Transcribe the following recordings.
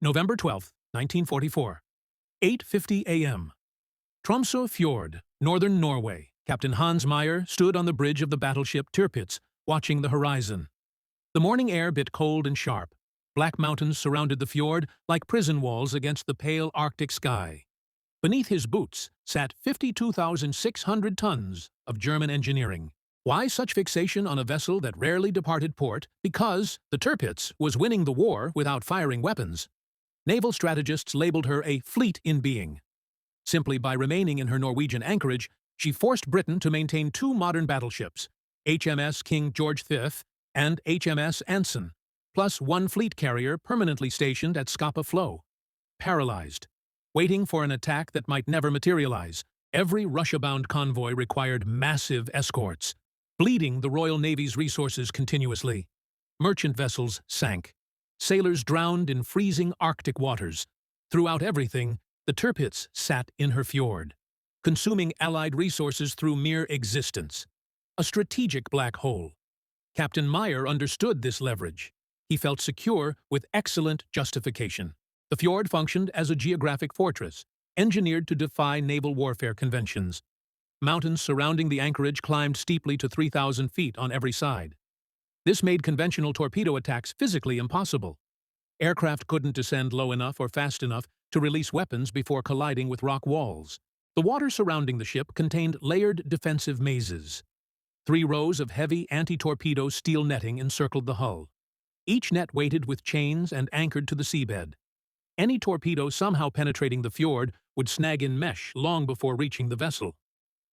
November 12, 1944. 8:50 a.m. Tromso Fjord, northern Norway. Captain Hans Meyer stood on the bridge of the battleship Tirpitz, watching the horizon. The morning air bit cold and sharp. Black mountains surrounded the fjord like prison walls against the pale Arctic sky. Beneath his boots sat 52,600 tons of German engineering. Why such fixation on a vessel that rarely departed port? Because the Tirpitz was winning the war without firing weapons. Naval strategists labeled her a fleet in being. Simply by remaining in her Norwegian anchorage, she forced Britain to maintain two modern battleships, HMS King George V and HMS Anson, plus one fleet carrier permanently stationed at Scapa Flow. Paralyzed, waiting for an attack that might never materialize, every Russia-bound convoy required massive escorts, bleeding the Royal Navy's resources continuously. Merchant vessels sank. Sailors drowned in freezing Arctic waters. Throughout everything, the Tirpitz sat in her fjord, consuming Allied resources through mere existence. A strategic black hole. Captain Meyer understood this leverage. He felt secure with excellent justification. The fjord functioned as a geographic fortress, engineered to defy naval warfare conventions. Mountains surrounding the anchorage climbed steeply to 3,000 feet on every side. This made conventional torpedo attacks physically impossible. Aircraft couldn't descend low enough or fast enough to release weapons before colliding with rock walls. The water surrounding the ship contained layered defensive mazes. 3 rows of heavy anti-torpedo steel netting encircled the hull. Each net weighted with chains and anchored to the seabed. Any torpedo somehow penetrating the fjord would snag in mesh long before reaching the vessel.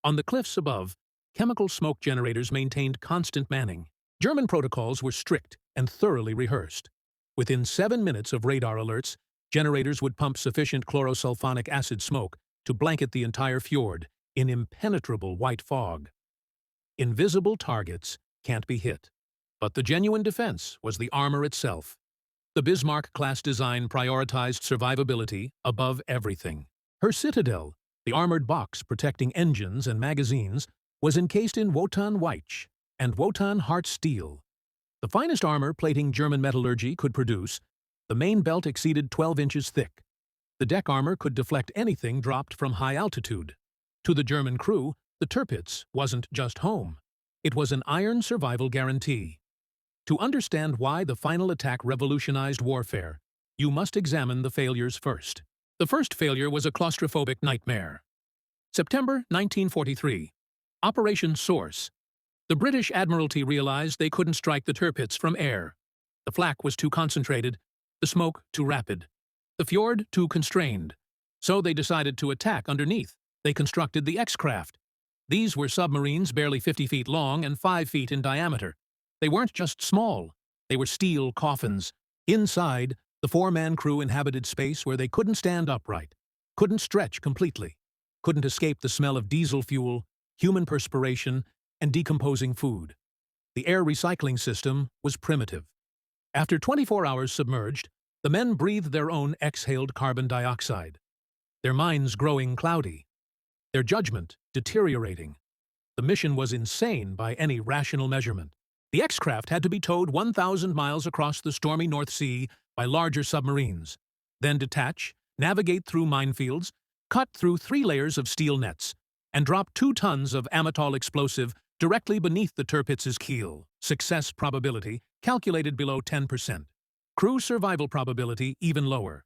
On the cliffs above, chemical smoke generators maintained constant manning. German protocols were strict and thoroughly rehearsed. Within 7 minutes of radar alerts, generators would pump sufficient chlorosulfonic acid smoke to blanket the entire fjord in impenetrable white fog. Invisible targets can't be hit. But the genuine defense was the armor itself. The Bismarck-class design prioritized survivability above everything. Her citadel, the armored box protecting engines and magazines, was encased in Wotan Weich and Wotan Hart steel. The finest armor plating German metallurgy could produce, the main belt exceeded 12 inches thick. The deck armor could deflect anything dropped from high altitude. To the German crew, the Tirpitz wasn't just home. It was an iron survival guarantee. To understand why the final attack revolutionized warfare, you must examine the failures first. The first failure was a claustrophobic nightmare. September 1943. Operation Source. The British Admiralty realized they couldn't strike the Tirpitz from air. The flak was too concentrated, the smoke too rapid, the fjord too constrained. So they decided to attack underneath. They constructed the X-craft. These were submarines barely 50 feet long and 5 feet in diameter. They weren't just small, they were steel coffins. Inside, the 4-man crew inhabited space where they couldn't stand upright, couldn't stretch completely, couldn't escape the smell of diesel fuel, human perspiration, and decomposing food. The air recycling system was primitive. After 24 hours submerged, the men breathed their own exhaled carbon dioxide. Their minds growing cloudy. Their judgment deteriorating. The mission was insane by any rational measurement. The X-craft had to be towed 1,000 miles across the stormy North Sea by larger submarines, then detach, navigate through minefields, cut through 3 layers of steel nets, and drop 2 tons of amatol explosive directly beneath the Tirpitz's keel. Success probability calculated below 10%. Crew survival probability even lower.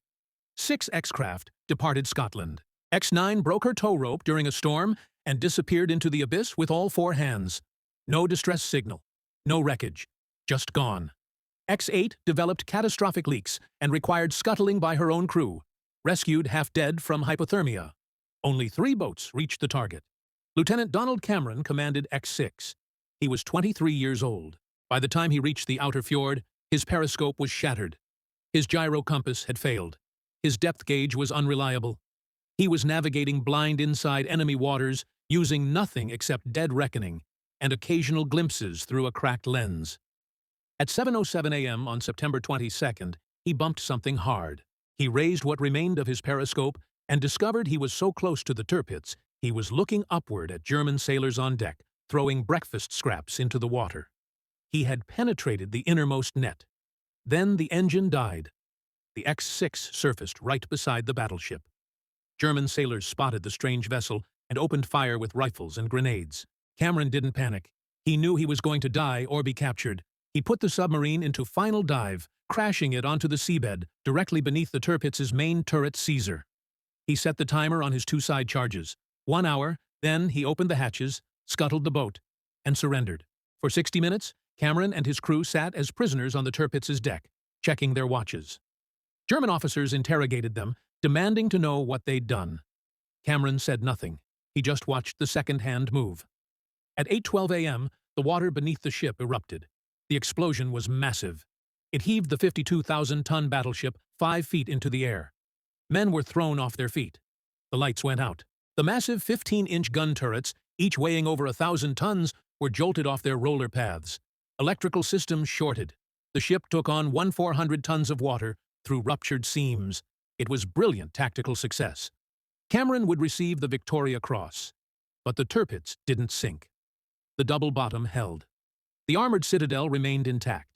6 X-craft departed Scotland. X9 broke her tow rope during a storm and disappeared into the abyss with all 4 hands. No distress signal. No wreckage. Just gone. X8 developed catastrophic leaks and required scuttling by her own crew. Rescued half dead from hypothermia. Only 3 boats reached the target. Lieutenant Donald Cameron commanded X6. He was 23 years old. By the time he reached the outer fjord, his periscope was shattered. His gyro compass had failed. His depth gauge was unreliable. He was navigating blind inside enemy waters, using nothing except dead reckoning and occasional glimpses through a cracked lens. At 7:07 a.m. on September 22nd, he bumped something hard. He raised what remained of his periscope and discovered he was so close to the Tirpitz, he was looking upward at German sailors on deck, throwing breakfast scraps into the water. He had penetrated the innermost net. Then the engine died. The X-6 surfaced right beside the battleship. German sailors spotted the strange vessel and opened fire with rifles and grenades. Cameron didn't panic. He knew he was going to die or be captured. He put the submarine into final dive, crashing it onto the seabed, directly beneath the Tirpitz's main turret Caesar. He set the timer on his two side charges. 1 hour, then he opened the hatches, scuttled the boat, and surrendered. For 60 minutes, Cameron and his crew sat as prisoners on the Tirpitz's deck, checking their watches. German officers interrogated them, demanding to know what they'd done. Cameron said nothing. He just watched the second hand move. At 8:12 a.m., the water beneath the ship erupted. The explosion was massive. It heaved the 52,000-ton battleship 5 feet into the air. Men were thrown off their feet. The lights went out. The massive 15-inch gun turrets, each weighing over 1,000 tons, were jolted off their roller paths. Electrical systems shorted. The ship took on 1,400 tons of water through ruptured seams. It was brilliant tactical success. Cameron would receive the Victoria Cross. But the Tirpitz didn't sink. The double bottom held. The armored citadel remained intact.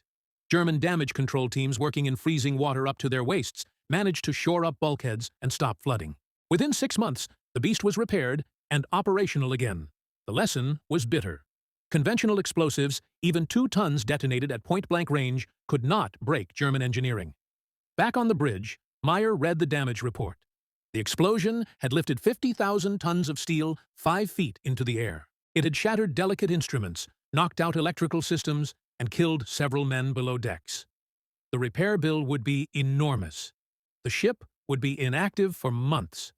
German damage control teams working in freezing water up to their waists managed to shore up bulkheads and stop flooding. Within 6 months, the beast was repaired and operational again. The lesson was bitter. Conventional explosives, even 2 tons detonated at point-blank range, could not break German engineering. Back on the bridge, Meyer read the damage report. The explosion had lifted 50,000 tons of steel 5 feet into the air. It had shattered delicate instruments, knocked out electrical systems, and killed several men below decks. The repair bill would be enormous. The ship would be inactive for months.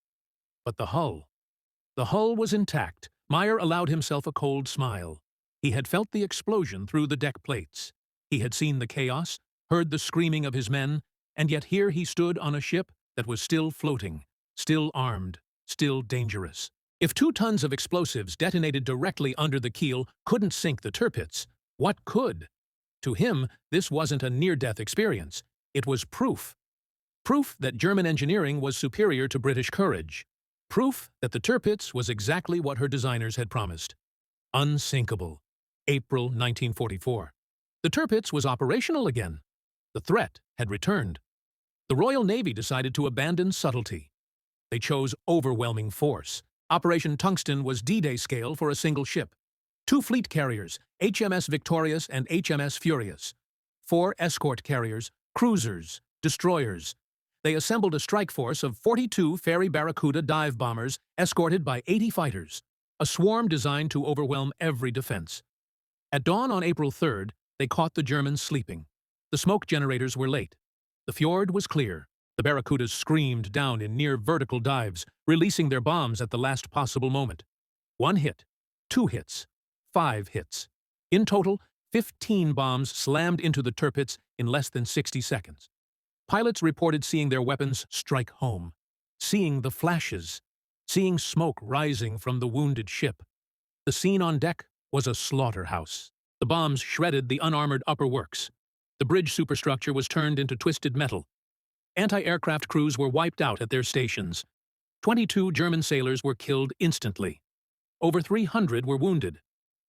But the hull was intact. Meyer allowed himself a cold smile. He had felt the explosion through the deck plates. He had seen the chaos, heard the screaming of his men, and yet here he stood on a ship that was still floating, still armed, still dangerous. If 2 tons of explosives detonated directly under the keel couldn't sink the Tirpitz, what could? To him, this wasn't a near-death experience. It was proof. Proof that German engineering was superior to British courage. Proof that the Tirpitz was exactly what her designers had promised. Unsinkable. April 1944. The Tirpitz was operational again. The threat had returned. The Royal Navy decided to abandon subtlety. They chose overwhelming force. Operation Tungsten was D-Day scale for a single ship. 2 fleet carriers, HMS Victorious and HMS Furious. 4 escort carriers, cruisers, destroyers. They assembled a strike force of 42 Fairey Barracuda dive bombers escorted by 80 fighters, a swarm designed to overwhelm every defense. At dawn on April 3rd, they caught the Germans sleeping. The smoke generators were late. The fjord was clear. The Barracudas screamed down in near-vertical dives, releasing their bombs at the last possible moment. 1 hit, 2 hits, 5 hits. In total, 15 bombs slammed into the Tirpitz in less than 60 seconds. Pilots reported seeing their weapons strike home, seeing the flashes, seeing smoke rising from the wounded ship. The scene on deck was a slaughterhouse. The bombs shredded the unarmored upper works. The bridge superstructure was turned into twisted metal. Anti-aircraft crews were wiped out at their stations. 22 German sailors were killed instantly. Over 300 were wounded.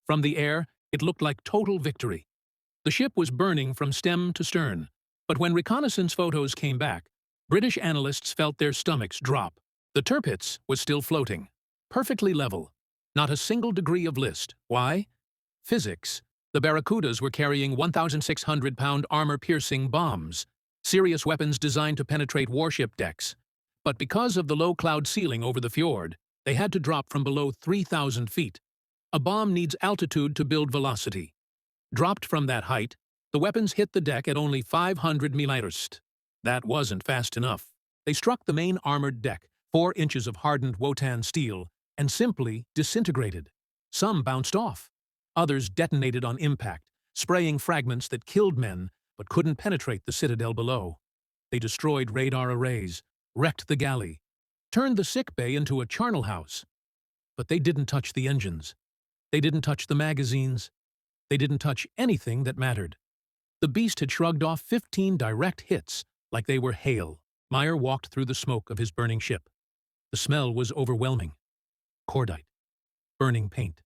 From the air, it looked like total victory. The ship was burning from stem to stern, but when reconnaissance photos came back, British analysts felt their stomachs drop. The Tirpitz was still floating, perfectly level, not a single degree of list. Why? Physics. The Barracudas were carrying 1,600-pound armor-piercing bombs, serious weapons designed to penetrate warship decks. But because of the low cloud ceiling over the fjord, they had to drop from below 3,000 feet. A bomb needs altitude to build velocity. Dropped from that height, the weapons hit the deck at only 500 meters. That wasn't fast enough. They struck the main armored deck, 4 inches of hardened Wotan steel, and simply disintegrated. Some bounced off. Others detonated on impact, spraying fragments that killed men but couldn't penetrate the citadel below. They destroyed radar arrays, wrecked the galley, turned the sick bay into a charnel house. But they didn't touch the engines. They didn't touch the magazines. They didn't touch anything that mattered. The beast had shrugged off 15 direct hits like they were hail. Meyer walked through the smoke of his burning ship. The smell was overwhelming. Cordite, burning paint,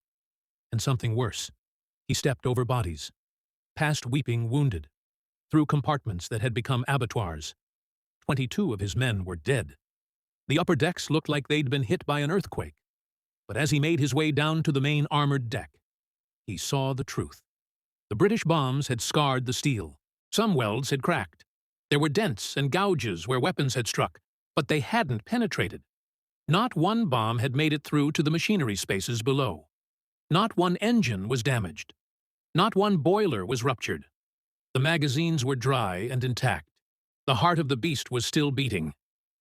and something worse. He stepped over bodies, past weeping wounded, through compartments that had become abattoirs. 22 of his men were dead. The upper decks looked like they'd been hit by an earthquake. But as he made his way down to the main armored deck, he saw the truth. The British bombs had scarred the steel. Some welds had cracked. There were dents and gouges where weapons had struck, but they hadn't penetrated. Not one bomb had made it through to the machinery spaces below. Not one engine was damaged. Not one boiler was ruptured. The magazines were dry and intact. The heart of the beast was still beating.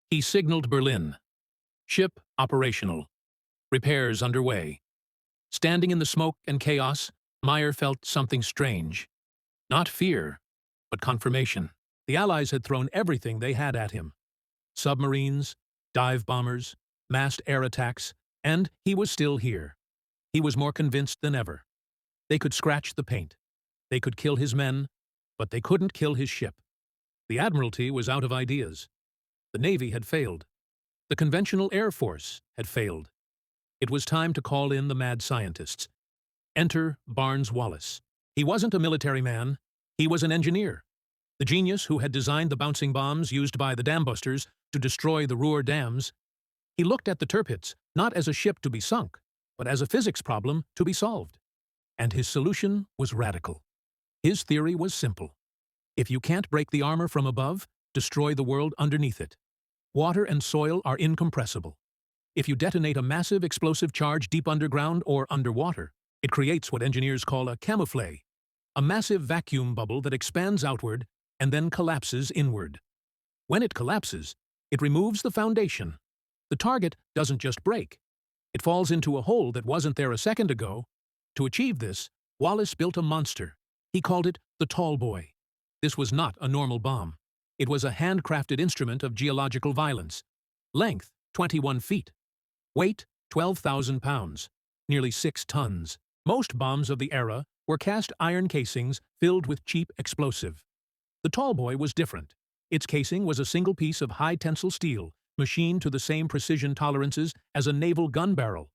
He signaled Berlin. Ship operational. Repairs underway. Standing in the smoke and chaos, Meyer felt something strange. Not fear, but confirmation. The Allies had thrown everything they had at him. Submarines, dive bombers, massed air attacks, and he was still here. He was more convinced than ever. They could scratch the paint. They could kill his men, but they couldn't kill his ship. The Admiralty was out of ideas. The Navy had failed. The conventional Air Force had failed. It was time to call in the mad scientists. Enter Barnes Wallis. He wasn't a military man. He was an engineer. The genius who had designed the bouncing bombs used by the Dambusters to destroy the Ruhr dams. He looked at the Tirpitz not as a ship to be sunk, but as a physics problem to be solved. And his solution was radical. His theory was simple. If you can't break the armor from above, destroy the world underneath it. Water and soil are incompressible. If you detonate a massive explosive charge deep underground or underwater, it creates what engineers call a camouflage, a massive vacuum bubble that expands outward and then collapses inward. When it collapses, it removes the foundation. The target doesn't just break. It falls into a hole that wasn't there a second ago. To achieve this, Wallis built a monster. He called it the Tallboy. This was not a normal bomb. It was a handcrafted instrument of geological violence. Length, 21 feet. Weight, 12,000 pounds, nearly 6 tons. Most bombs of the era were cast iron casings filled with cheap explosive. The Tallboy was different. Its casing was a single piece of high-tensile steel, machined to the same precision tolerances as a naval gun barrel.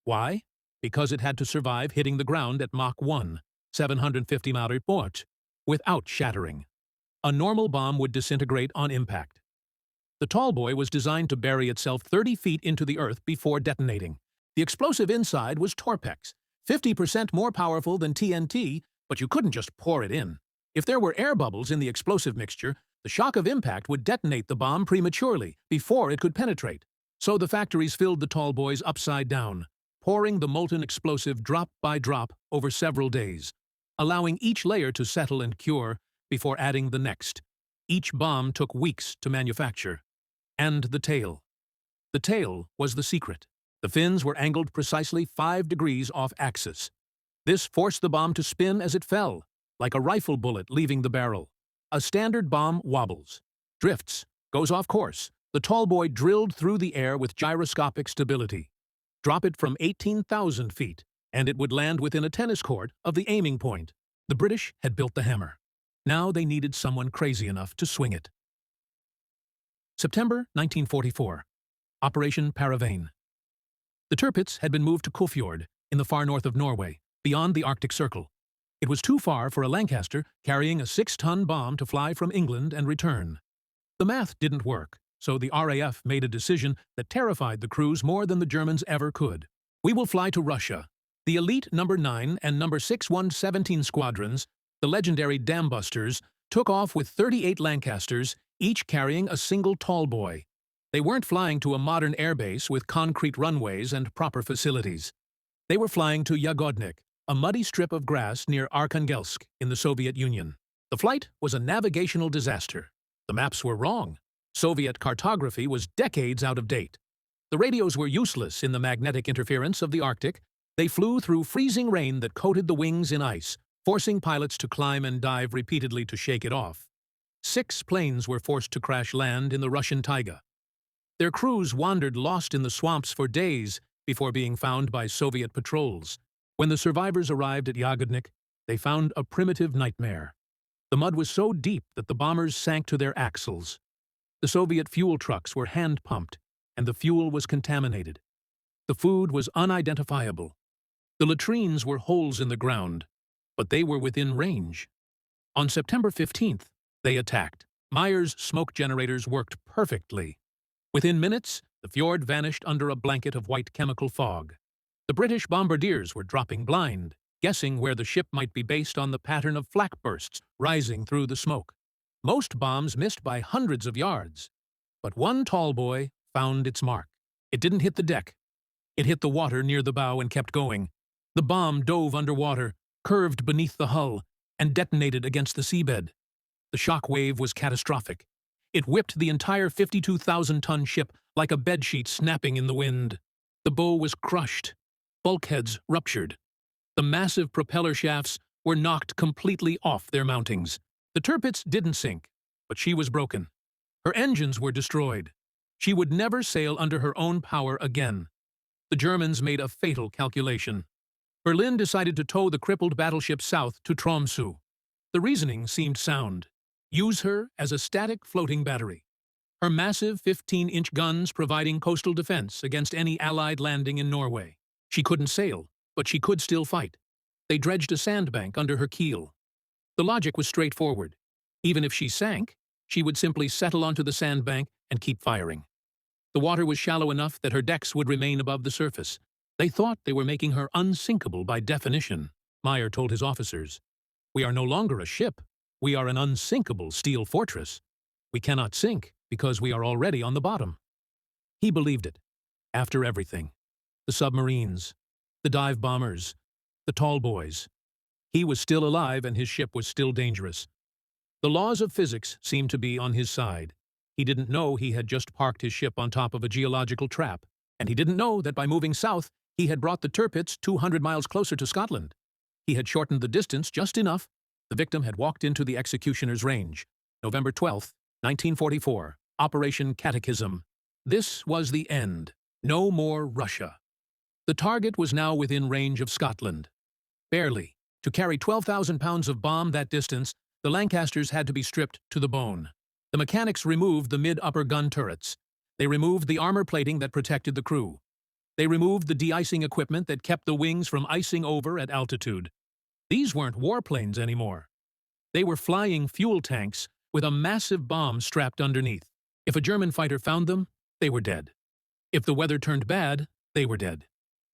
Why? Because it had to survive hitting the ground at Mach 1, 750 report, without shattering. A normal bomb would disintegrate on impact. The Tallboy was designed to bury itself 30 feet into the earth before detonating. The explosive inside was Torpex, 50% more powerful than TNT, but you couldn't just pour it in. If there were air bubbles in the explosive mixture, the shock of impact would detonate the bomb prematurely, before it could penetrate. So the factories filled the Tallboys upside down, pouring the molten explosive drop by drop over several days, allowing each layer to settle and cure before adding the next. Each bomb took weeks to manufacture. And the tail. The tail was the secret. The fins were angled precisely 5 degrees off axis. This forced the bomb to spin as it fell, like a rifle bullet leaving the barrel. A standard bomb wobbles, drifts, goes off course. The Tallboy drilled through the air with gyroscopic stability. Drop it from 18,000 feet, and it would land within a tennis court of the aiming point. The British had built the hammer. Now they needed someone crazy enough to swing it. September 1944. Operation Paravane. The Tirpitz had been moved to Fjord, in the far north of Norway, beyond the Arctic Circle. It was too far for a Lancaster carrying a 6-ton bomb to fly from England and return. The math didn't work, so the RAF made a decision that terrified the crews more than the Germans ever could. We will fly to Russia. The elite No. 9 and No. 6117 squadrons, the legendary Dambusters, took off with 38 Lancasters, each carrying a single Tallboy. They weren't flying to a modern airbase with concrete runways and proper facilities. They were flying to Yagodnik, a muddy strip of grass near Arkhangelsk in the Soviet Union. The flight was a navigational disaster. The maps were wrong. Soviet cartography was decades out of date. The radios were useless in the magnetic interference of the Arctic. They flew through freezing rain that coated the wings in ice, forcing pilots to climb and dive repeatedly to shake it off. 6 planes were forced to crash land in the Russian taiga. Their crews wandered lost in the swamps for days before being found by Soviet patrols. When the survivors arrived at Yagodnik, they found a primitive nightmare. The mud was so deep that the bombers sank to their axles. The Soviet fuel trucks were hand-pumped, and the fuel was contaminated. The food was unidentifiable. The latrines were holes in the ground, but they were within range. On September 15th, they attacked. Meyer's smoke generators worked perfectly. Within minutes, the fjord vanished under a blanket of white chemical fog. The British bombardiers were dropping blind, guessing where the ship might be based on the pattern of flak bursts rising through the smoke. Most bombs missed by hundreds of yards. But one Tallboy found its mark. It didn't hit the deck. It hit the water near the bow and kept going. The bomb dove underwater, curved beneath the hull, and detonated against the seabed. The shock wave was catastrophic. It whipped the entire 52,000-ton ship like a bedsheet snapping in the wind. The bow was crushed. Bulkheads ruptured. The massive propeller shafts were knocked completely off their mountings. The Tirpitz didn't sink, but she was broken. Her engines were destroyed. She would never sail under her own power again. The Germans made a fatal calculation. Berlin decided to tow the crippled battleship south to Tromso. The reasoning seemed sound. Use her as a static floating battery. Her massive 15-inch guns providing coastal defense against any Allied landing in Norway. She couldn't sail, but she could still fight. They dredged a sandbank under her keel. The logic was straightforward. Even if she sank, she would simply settle onto the sandbank and keep firing. The water was shallow enough that her decks would remain above the surface. They thought they were making her unsinkable by definition. Meyer told his officers, "We are no longer a ship. We are an unsinkable steel fortress. We cannot sink because we are already on the bottom." He believed it. After everything, the submarines, the dive bombers, the Tallboys, he was still alive and his ship was still dangerous. The laws of physics seemed to be on his side. He didn't know he had just parked his ship on top of a geological trap, and he didn't know that by moving south, he had brought the Tirpitz 200 miles closer to Scotland. He had shortened the distance just enough. The victim had walked into the executioner's range. November 12, 1944, Operation Catechism. This was the end. No more Russia. The target was now within range of Scotland. Barely. To carry 12,000 pounds of bomb that distance, the Lancasters had to be stripped to the bone. The mechanics removed the mid-upper gun turrets. They removed the armor plating that protected the crew. They removed the de-icing equipment that kept the wings from icing over at altitude. These weren't warplanes anymore. They were flying fuel tanks with a massive bomb strapped underneath. If a German fighter found them, they were dead. If the weather turned bad, they were dead.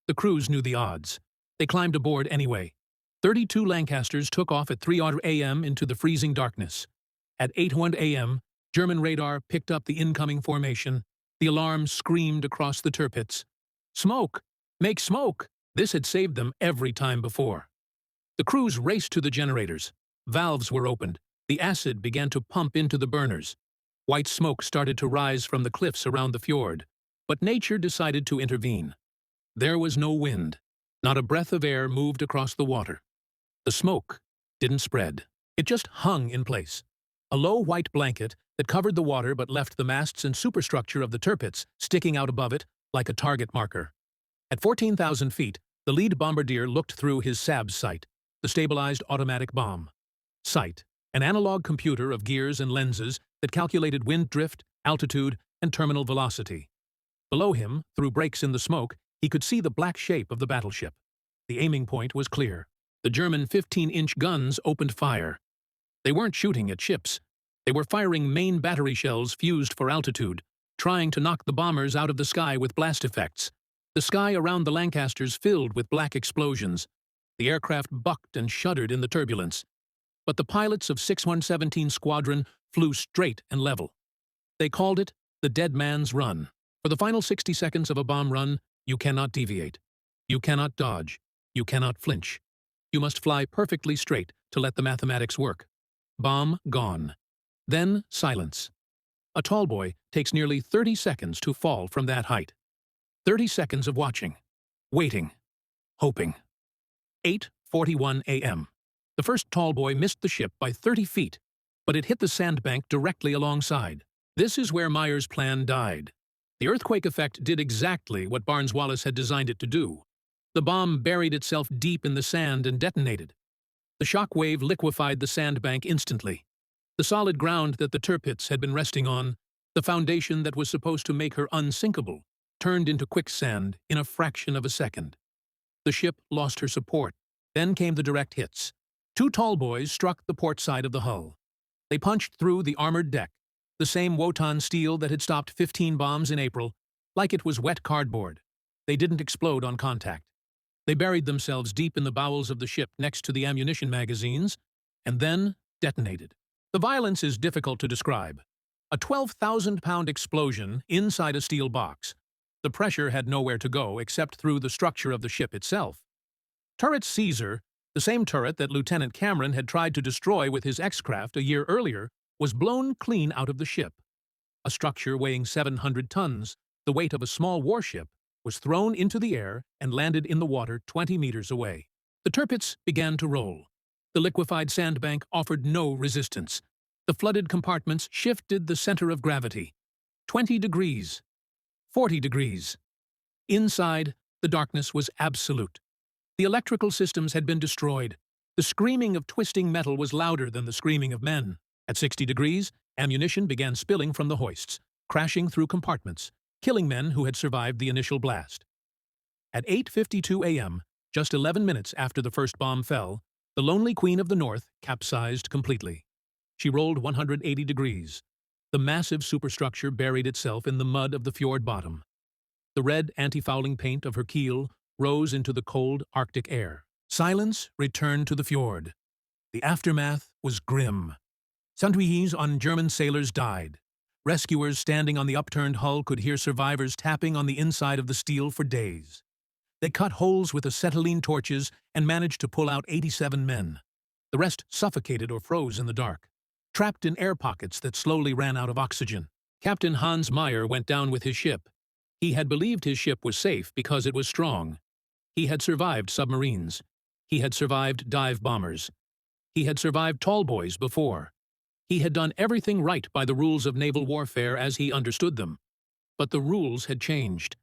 The crews knew the odds. They climbed aboard anyway. 32 Lancasters took off at 3:00 a.m. into the freezing darkness. At 8:01 a.m., German radar picked up the incoming formation. The alarm screamed across the Tirpitz. Smoke! Make smoke! This had saved them every time before. The crews raced to the generators. Valves were opened. The acid began to pump into the burners. White smoke started to rise from the cliffs around the fjord. But nature decided to intervene. There was no wind. Not a breath of air moved across the water. The smoke didn't spread. It just hung in place. A low white blanket that covered the water but left the masts and superstructure of the Tirpitz sticking out above it like a target marker. At 14,000 feet, the lead bombardier looked through his SAB sight, the stabilized automatic bomb. Sight, an analog computer of gears and lenses that calculated wind drift, altitude, and terminal velocity. Below him, through breaks in the smoke, he could see the black shape of the battleship. The aiming point was clear. The German 15-inch guns opened fire. They weren't shooting at ships. They were firing main battery shells fused for altitude, trying to knock the bombers out of the sky with blast effects. The sky around the Lancasters filled with black explosions. The aircraft bucked and shuddered in the turbulence. But the pilots of 6117 Squadron flew straight and level. They called it the dead man's run. For the final 60 seconds of a bomb run, you cannot deviate. You cannot dodge. You cannot flinch. You must fly perfectly straight to let the mathematics work. Bomb gone. Then silence. A Tallboy takes nearly 30 seconds to fall from that height. 30 seconds of watching, waiting, hoping. 8:41 a.m. The first Tallboy missed the ship by 30 feet, but it hit the sandbank directly alongside. This is where Meyer's plan died. The earthquake effect did exactly what Wallis had designed it to do. The bomb buried itself deep in the sand and detonated. The shock wave liquefied the sandbank instantly. The solid ground that the Tirpitz had been resting on, the foundation that was supposed to make her unsinkable, turned into quicksand in a fraction of a second. The ship lost her support. Then came the direct hits. 2 Tallboys struck the port side of the hull. They punched through the armored deck, the same Wotan steel that had stopped 15 bombs in April, like it was wet cardboard. They didn't explode on contact. They buried themselves deep in the bowels of the ship next to the ammunition magazines, and then detonated. The violence is difficult to describe. A 12,000-pound explosion inside a steel box. The pressure had nowhere to go except through the structure of the ship itself. Turret Caesar, the same turret that Lieutenant Cameron had tried to destroy with his X-craft a year earlier, was blown clean out of the ship. A structure weighing 700 tons, the weight of a small warship, was thrown into the air and landed in the water 20 meters away. The Tirpitz began to roll. The liquefied sandbank offered no resistance. The flooded compartments shifted the center of gravity. 20 degrees. 40 degrees. Inside, the darkness was absolute. The electrical systems had been destroyed. The screaming of twisting metal was louder than the screaming of men. At 60 degrees, ammunition began spilling from the hoists, crashing through compartments, killing men who had survived the initial blast. At 8:52 a.m., just 11 minutes after the first bomb fell, the Lonely Queen of the North capsized completely. She rolled 180 degrees. The massive superstructure buried itself in the mud of the fjord bottom. The red anti-fouling paint of her keel rose into the cold Arctic air. Silence returned to the fjord. The aftermath was grim. Centuries on German sailors died. Rescuers standing on the upturned hull could hear survivors tapping on the inside of the steel for days. They cut holes with acetylene torches and managed to pull out 87 men. The rest suffocated or froze in the dark, trapped in air pockets that slowly ran out of oxygen. Captain Hans Meyer went down with his ship. He had believed his ship was safe because it was strong. He had survived submarines. He had survived dive bombers. He had survived Tallboys before. He had done everything right by the rules of naval warfare as he understood them. But the rules had changed.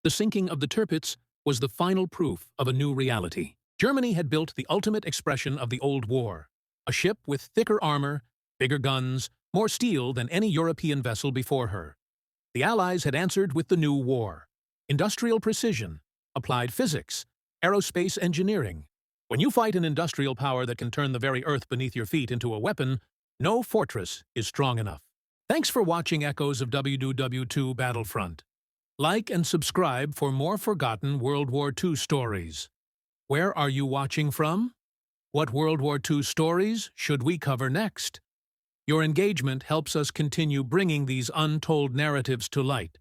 The sinking of the Tirpitz was the final proof of a new reality. Germany had built the ultimate expression of the old war, a ship with thicker armor, bigger guns, more steel than any European vessel before her. The Allies had answered with the new war. Industrial precision, applied physics, aerospace engineering. When you fight an industrial power that can turn the very earth beneath your feet into a weapon, no fortress is strong enough. Thanks for watching Echoes of WWII Battlefront. Like and subscribe for more forgotten World War II stories. Where are you watching from? What World War II stories should we cover next? Your engagement helps us continue bringing these untold narratives to light.